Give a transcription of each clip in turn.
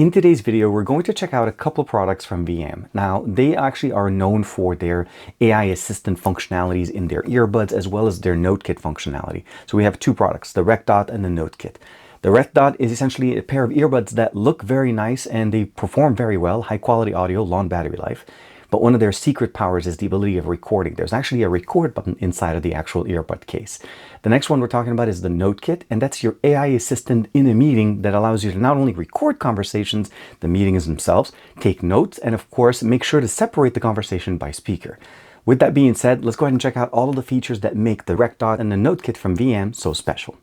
In today's video, we're going to check out a couple products from Viaim. Now, they actually are known for their AI assistant functionalities in their earbuds as well as their NoteKit functionality. So we have two products, the RecDot and the NoteKit. The RecDot is essentially a pair of earbuds that look very nice and they perform very well, high quality audio, long battery life. But one of their secret powers is the ability of recording. There's actually a record button inside of the actual earbud case. The next one we're talking about is the NoteKit, and that's your AI assistant in a meeting that allows you to not only record conversations, the meetings themselves, take notes, and of course, make sure to separate the conversation by speaker. With that being said, let's go ahead and check out all of the features that make the RecDot and the NoteKit from Viaim so special.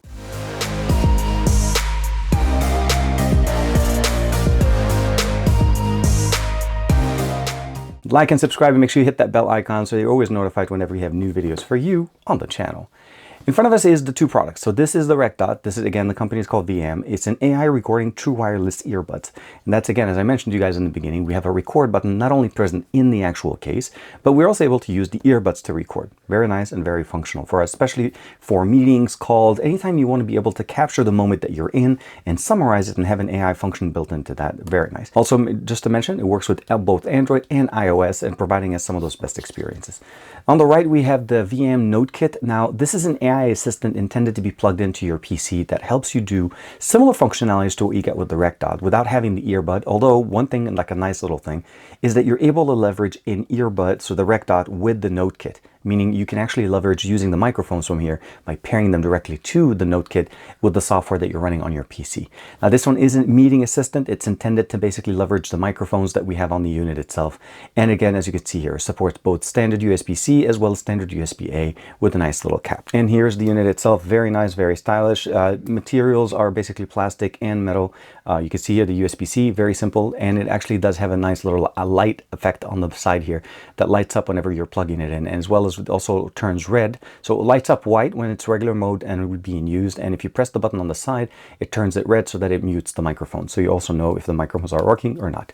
Like and subscribe and make sure you hit that bell icon so you're always notified whenever we have new videos for you on the channel. In front of us is the two products. So this is the RecDot. This is, again, the company is called Viaim. It's an AI recording true wireless earbuds. And that's, again, as I mentioned to you guys in the beginning, we have a record button not only present in the actual case, but we're also able to use the earbuds to record. Very nice and very functional for us, especially for meetings, calls, anytime you want to be able to capture the moment that you're in and summarize it and have an AI function built into that. Very nice. Also, just to mention, it works with both Android and iOS and providing us some of those best experiences. On the right, we have the Viaim NoteKit. Now, this is an AI assistant intended to be plugged into your PC that helps you do similar functionalities to what you get with the RecDot without having the earbud. Although one thing, like a nice little thing, is that you're able to leverage an earbud, so the RecDot, with the NoteKit. Meaning you can actually leverage using the microphones from here by pairing them directly to the NoteKit with the software that you're running on your PC. Now, this one isn't meeting assistant. It's intended to basically leverage the microphones that we have on the unit itself. And again, as you can see here, it supports both standard USB-C as well as standard USB-A with a nice little cap. And here's the unit itself. Very nice, very stylish. Materials are basically plastic and metal. You can see here the USB-C, very simple. And it actually does have a nice little light effect on the side here that lights up whenever you're plugging it in, and as well as it also turns red. So it lights up white when it's regular mode and it would be used. And if you press the button on the side, it turns it red so that it mutes the microphone. So you also know if the microphones are working or not.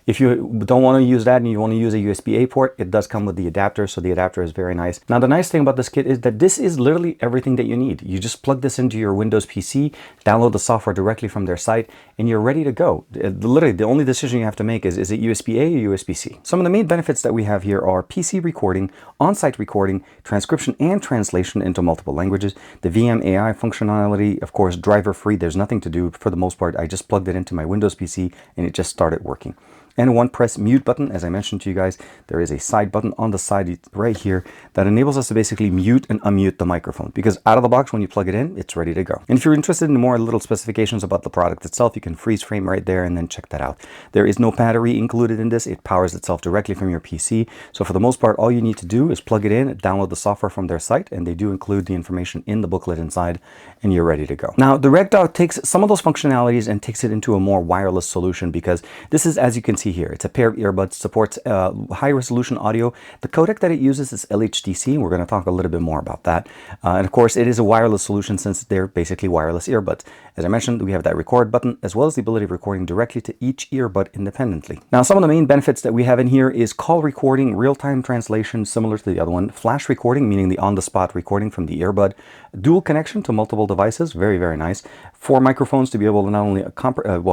If you don't want to use that and you want to use a USB-A port, it does come with the adapter, so the adapter is very nice. Now, the nice thing about this kit is that this is literally everything that you need. You just plug this into your Windows PC, download the software directly from their site, and you're ready to go. Literally, the only decision you have to make is it USB-A or USB-C? Some of the main benefits that we have here are PC recording, on-site recording, transcription and translation into multiple languages, the Viaim AI functionality, of course, driver-free. There's nothing to do for the most part. I just plugged it into my Windows PC and it just started working. And a one-press mute button. As I mentioned to you guys, there is a side button on the side right here that enables us to basically mute and unmute the microphone, because out of the box, when you plug it in, it's ready to go. And if you're interested in more little specifications about the product itself, you can freeze frame right there and then check that out. There is no battery included in this. It powers itself directly from your PC. So for the most part, all you need to do is plug it in, download the software from their site, and they do include the information in the booklet inside, and you're ready to go. Now, the RecDot takes some of those functionalities and takes it into a more wireless solution, because this is, as you can see here, it's a pair of earbuds, supports high resolution audio. The codec that it uses is LHDC, and we're going to talk a little bit more about that. And of course, it is a wireless solution since they're basically wireless earbuds. As I mentioned, we have that record button as well as the ability of recording directly to each earbud independently. Now, some of the main benefits that we have in here is call recording, real-time translation, similar to the other one, flash recording, meaning the on-the-spot recording from the earbud, dual connection to multiple devices, very, very nice. 4 microphones to be able to not only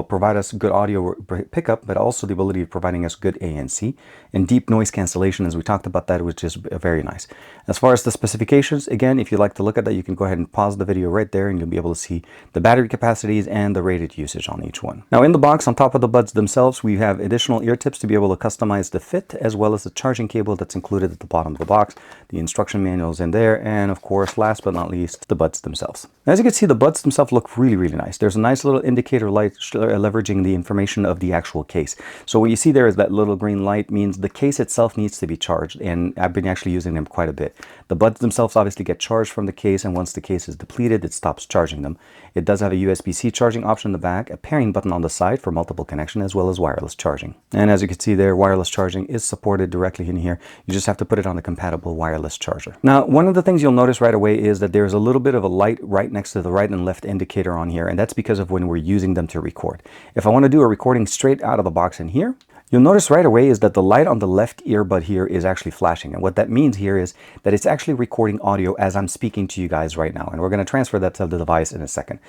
provide us good audio pickup, but also the ability of providing us good ANC and deep noise cancellation, as we talked about that, which is very nice. As far as the specifications, again, if you'd like to look at that, you can go ahead and pause the video right there and you'll be able to see the battery capacities and the rated usage on each one. Now, in the box, on top of the buds themselves, we have additional ear tips to be able to customize the fit, as well as the charging cable that's included at the bottom of the box. The instruction manuals in there, and of course, last but not least, the buds themselves. As you can see, the buds themselves look really, really nice. There's a nice little indicator light leveraging the information of the actual case. So what you see there is that little green light means the case itself needs to be charged, and I've been actually using them quite a bit. The buds themselves obviously get charged from the case, and once the case is depleted, it stops charging them. It does have a USB-C charging option in the back, a pairing button on the side for multiple connection, as well as wireless charging. And as you can see there, wireless charging is supported directly in here. You just have to put it on a compatible wireless charger. Now, one of the things you'll notice right away is that there's a little bit of a light right next to the right and left indicator on here, and that's because of when we're using them to record. If I want to do a recording straight out of the box in here, You'll notice right away is that the light on the left earbud here is actually flashing. And what that means here is that it's actually recording audio as I'm speaking to you guys right now. And we're going to transfer that to the device in a second.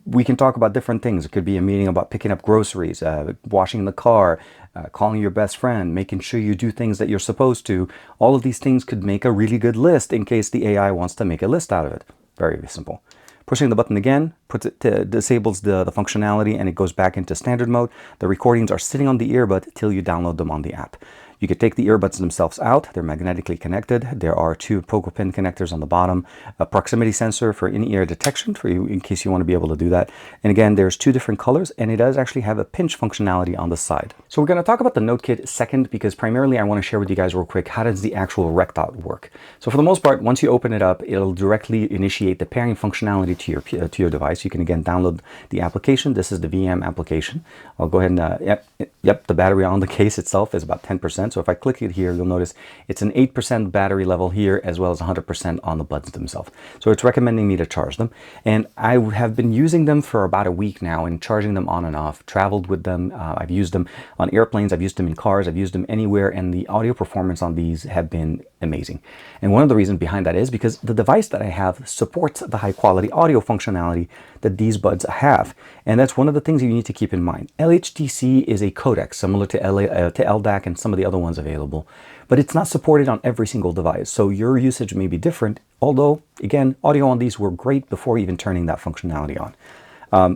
We can talk about different things. It could be a meeting about picking up groceries, washing the car, calling your best friend, making sure you do things that you're supposed to. All of these things could make a really good list in case the AI wants to make a list out of it. Very simple. Pushing the button again disables the functionality, and it goes back into standard mode. The recordings are sitting on the earbud till you download them on the app. You could take the earbuds themselves out. They're magnetically connected. There are 2 Poco pin connectors on the bottom, a proximity sensor for in-ear detection for you in case you want to be able to do that. And again, there's 2 different colors, and it does actually have a pinch functionality on the side. So we're going to talk about the NoteKit second, because primarily I want to share with you guys real quick, how does the actual RecDot work? So for the most part, once you open it up, it'll directly initiate the pairing functionality to your device. You can again download the application. This is the Viaim application. I'll go ahead and, yep, the battery on the case itself is about 10%. So if I click it here, you'll notice it's an 8% battery level here, as well as 100% on the buds themselves. So it's recommending me to charge them. And I have been using them for about a week now and charging them on and off, traveled with them. I've used them on airplanes, I've used them in cars, I've used them anywhere, and the audio performance on these have been amazing. And one of the reasons behind that is because the device that I have supports the high quality audio functionality that these buds have. And that's one of the things you need to keep in mind. LHDC is a codec similar to LDAC and some of the other ones available, but it's not supported on every single device. So your usage may be different, although again, audio on these were great before even turning that functionality on.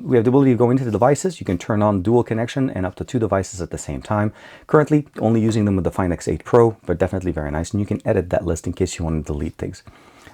We have the ability to go into the devices. You can turn on dual connection and up to 2 devices at the same time. Currently, only using them with the Find X8 Pro, but definitely very nice. And you can edit that list in case you want to delete things.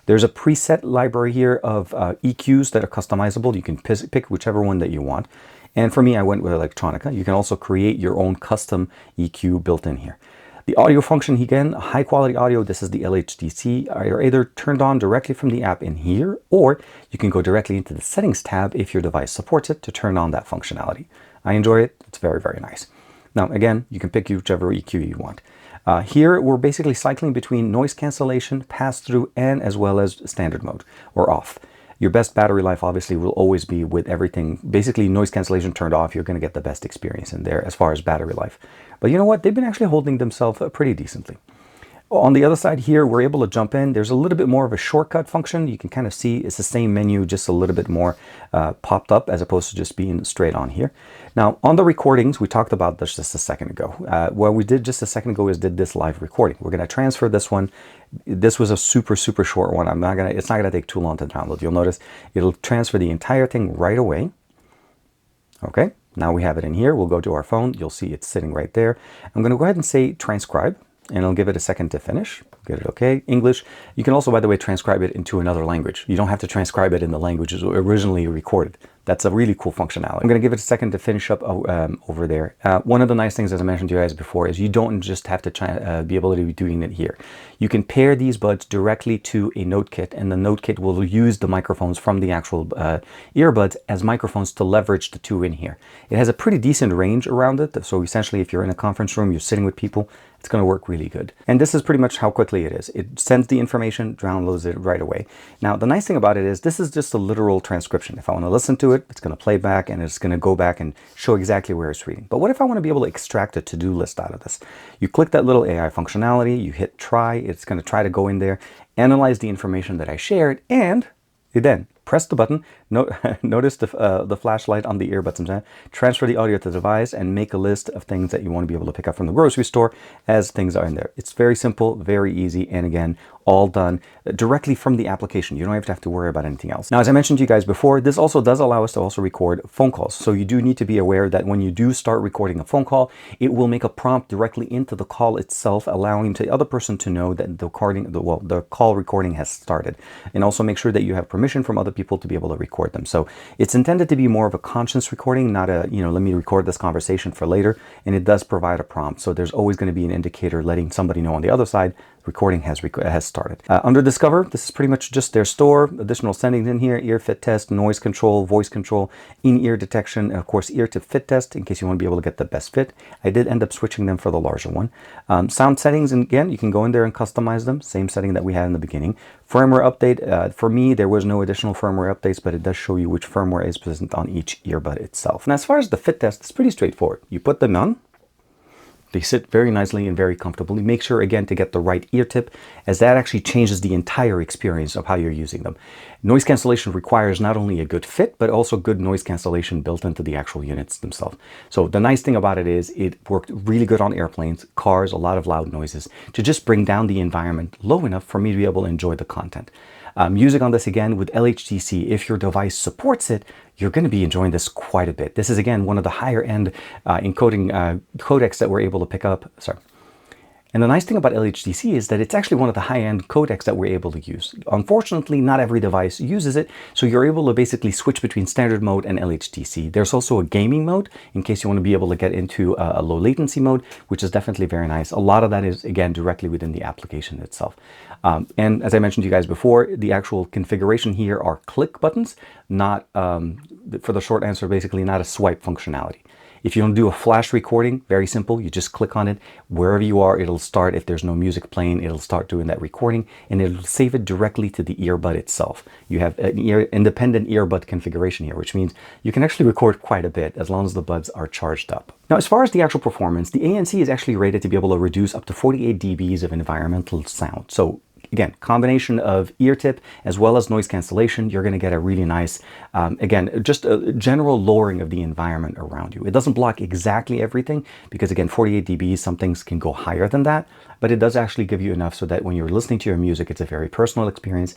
There's a preset library here of EQs that are customizable. You can pick whichever one that you want. And for me, I went with Electronica. You can also create your own custom EQ built in here. The audio function, again, high quality audio. This is the LHDC. Are either turned on directly from the app in here, or you can go directly into the settings tab if your device supports it to turn on that functionality. I enjoy it. It's very, very nice. Now, again, you can pick whichever EQ you want. Here, we're basically cycling between noise cancellation, pass-through, and as well as standard mode or off. Your best battery life obviously will always be with everything, basically noise cancellation turned off. You're going to get the best experience in there as far as battery life. But you know what? They've been actually holding themselves pretty decently. On the other side here, we're able to jump in. There's a little bit more of a shortcut function. You can kind of see it's the same menu, just a little bit more popped up as opposed to just being straight on here. Now, on the recordings, we talked about this just a second ago. What we did just a second ago is did this live recording. We're going to transfer this one. This was a super, super short one. It's not going to take too long to download. You'll notice it'll transfer the entire thing right away. Okay, now we have it in here. We'll go to our phone. You'll see it's sitting right there. I'm going to go ahead and say transcribe. And I'll give it a second to finish. Get it okay. English. You can also, by the way, transcribe it into another language. You don't have to transcribe it in the language it was originally recorded. That's a really cool functionality. I'm going to give it a second to finish up over there. One of the nice things, as I mentioned to you guys before, is you don't just have to be able to be doing it here. You can pair these buds directly to a NoteKit, and the NoteKit will use the microphones from the actual earbuds as microphones to leverage the 2 in here. It has a pretty decent range around it. So essentially, if you're in a conference room, you're sitting with people, it's going to work really good. And this is pretty much how quickly it is. It sends the information, downloads it right away. Now, the nice thing about it is this is just a literal transcription. If I want to listen to it, it's going to play back and it's going to go back and show exactly where it's reading. But what if I want to be able to extract a to-do list out of this? You click that little AI functionality, you hit try, it's going to try to go in there, analyze the information that I shared, and you then press the button, notice the flashlight on the earbuds, transfer the audio to the device, and make a list of things that you want to be able to pick up from the grocery store as things are in there. It's very simple, very easy, and again, all done directly from the application. You don't have to worry about anything else. Now, as I mentioned to you guys before, this also does allow us to also record phone calls. So you do need to be aware that when you do start recording a phone call, it will make a prompt directly into the call itself, allowing the other person to know that the call recording has started. And also make sure that you have permission from other people to be able to record them. So it's intended to be more of a conscious recording, not a, let me record this conversation for later. And it does provide a prompt. So there's always going to be an indicator letting somebody know on the other side recording has started. Under Discover, this is pretty much just their store. Additional settings in here: ear fit test, noise control, voice control, in-ear detection, and of course ear to fit test in case you want to be able to get the best fit. I did end up switching them for the larger one. Sound settings, and again, you can go in there and customize them. Same setting that we had in the beginning. Firmware update. For me, there was no additional firmware updates, but it does show you which firmware is present on each earbud itself. And as far as the fit test, it's pretty straightforward. You put them on. They sit very nicely and very comfortably. Make sure, again, to get the right ear tip, as that actually changes the entire experience of how you're using them. Noise cancellation requires not only a good fit, but also good noise cancellation built into the actual units themselves. So the nice thing about it is it worked really good on airplanes, cars, a lot of loud noises, to just bring down the environment low enough for me to be able to enjoy the content. Music on this, again, with LHDC, if your device supports it, you're going to be enjoying this quite a bit. This is, again, one of the higher end encoding codecs that we're able to pick up. Sorry. And the nice thing about LHDC is that it's actually one of the high-end codecs that we're able to use. Unfortunately, not every device uses it, so you're able to basically switch between standard mode and LHDC. There's also a gaming mode, in case you want to be able to get into a low latency mode, which is definitely very nice. A lot of that is, again, directly within the application itself. And as I mentioned to you guys before, the actual configuration here are click buttons, not, for the short answer, basically not a swipe functionality. If you want to do a flash recording, very simple. You just click on it. Wherever you are, it'll start. If there's no music playing, it'll start doing that recording, and it'll save it directly to the earbud itself. You have an independent earbud configuration here, which means you can actually record quite a bit as long as the buds are charged up. Now, as far as the actual performance, the ANC is actually rated to be able to reduce up to 48 dBs of environmental sound. So again, combination of ear tip as well as noise cancellation, you're going to get a really nice, again, just a general lowering of the environment around you. It doesn't block exactly everything because, again, 48 dBs, some things can go higher than that, but it does actually give you enough so that when you're listening to your music, it's a very personal experience,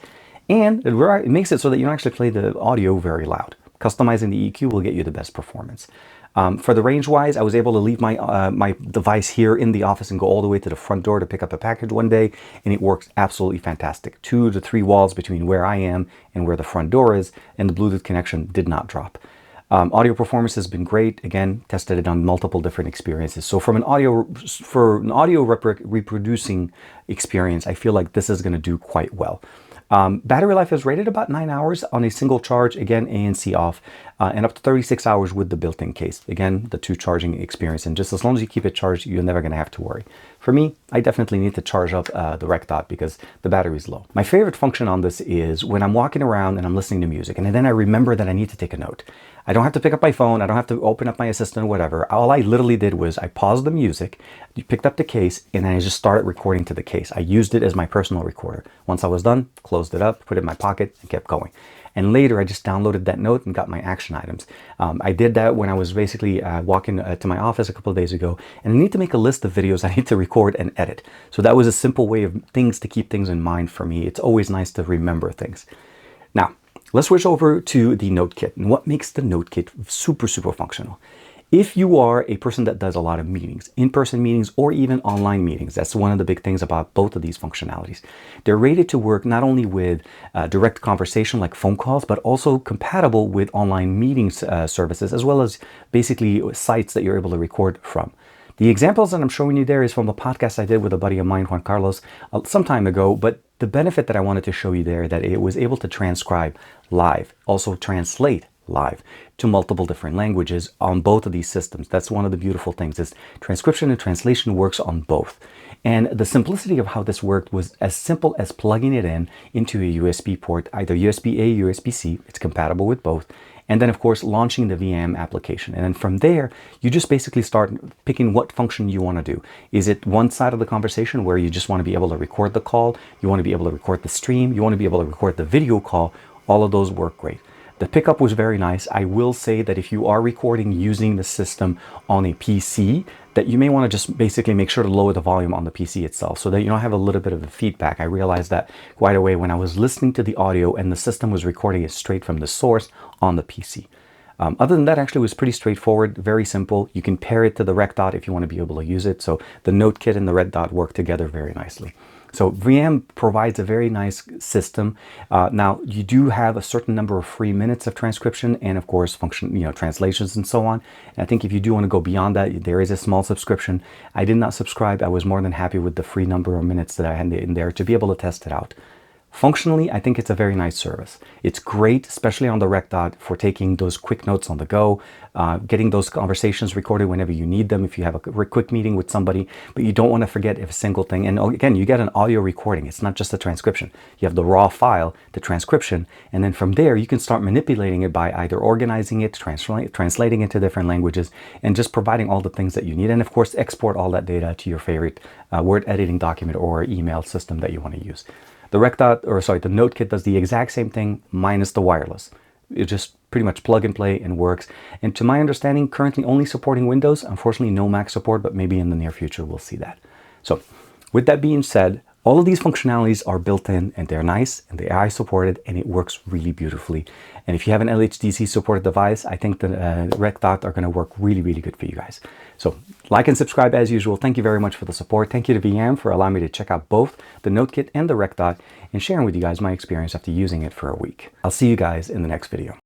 and it makes it so that you don't actually play the audio very loud. Customizing the EQ will get you the best performance. For the range-wise, I was able to leave my my device here in the office and go all the way to the front door to pick up a package one day, and it works absolutely fantastic. 2 to 3 walls between where I am and where the front door is, and the Bluetooth connection did not drop. Audio performance has been great. Again, tested it on multiple different experiences. So from an audio reproducing experience, I feel like this is going to do quite well. Battery life is rated about 9 hours on a single charge, again, ANC off, and up to 36 hours with the built-in case. Again, the 2 charging experience, and just as long as you keep it charged, you're never going to have to worry. For me, I definitely need to charge up the RecDot because the battery is low. My favorite function on this is when I'm walking around and I'm listening to music, and then I remember that I need to take a note. I don't have to pick up my phone. I don't have to open up my assistant or whatever. All I literally did was I paused the music, picked up the case, and then I just started recording to the case. I used it as my personal recorder. Once I was done, closed it up, put it in my pocket, and kept going. And later, I just downloaded that note and got my action items. I did that when I was basically walking to my office a couple of days ago, and I need to make a list of videos I need to record and edit. So that was a simple way of things to keep things in mind for me. It's always nice to remember things. Now, let's switch over to the NoteKit and what makes the NoteKit super, super functional. If you are a person that does a lot of meetings, in-person meetings or even online meetings, that's one of the big things about both of these functionalities. They're rated to work not only with direct conversation like phone calls, but also compatible with online meetings services, as well as basically sites that you're able to record from. The examples that I'm showing you there is from a podcast I did with a buddy of mine, Juan Carlos, some time ago, but the benefit that I wanted to show you there, that it was able to transcribe live, also translate live to multiple different languages on both of these systems. That's one of the beautiful things, is transcription and translation works on both. And the simplicity of how this worked was as simple as plugging it into a USB port, either USB-A, USB-C, it's compatible with both, and then of course launching the Viaim application. And then from there, you just basically start picking what function you want to do. Is it one side of the conversation where you just want to be able to record the call, you want to be able to record the stream, you want to be able to record the video call? All of those work great. The pickup was very nice. I will say that if you are recording using the system on a PC, that you may want to just basically make sure to lower the volume on the PC itself so that you don't have a little bit of a feedback. I realized that quite away when I was listening to the audio and the system was recording it straight from the source on the PC. Other than that, actually, it was pretty straightforward, very simple. You can pair it to the RecDot if you want to be able to use it. So the NoteKit and the RecDot work together very nicely. So Viaim provides a very nice system. Now, you do have a certain number of free minutes of transcription and, of course, translations and so on. And I think if you do want to go beyond that, there is a small subscription. I did not subscribe. I was more than happy with the free number of minutes that I had in there to be able to test it out. Functionally, I think it's a very nice service. It's great, especially on the RecDot, for taking those quick notes on the go, getting those conversations recorded whenever you need them, if you have a quick meeting with somebody, but you don't want to forget a single thing. And again, you get an audio recording. It's not just a transcription. You have the raw file, the transcription, and then from there, you can start manipulating it by either organizing it, translating it to different languages, and just providing all the things that you need. And of course, export all that data to your favorite Word editing document or email system that you want to use. The the NoteKit does the exact same thing minus the wireless. It just pretty much plug and play and works. And to my understanding, currently only supporting Windows. Unfortunately, no Mac support, but maybe in the near future we'll see that. So with that being said, all of these functionalities are built in and they're nice and they're AI supported and it works really beautifully. And if you have an LHDC supported device, I think the RecDot are going to work really, really good for you guys. So like and subscribe as usual. Thank you very much for the support. Thank you to Viaim for allowing me to check out both the NoteKit and the RecDot and sharing with you guys my experience after using it for a week. I'll see you guys in the next video.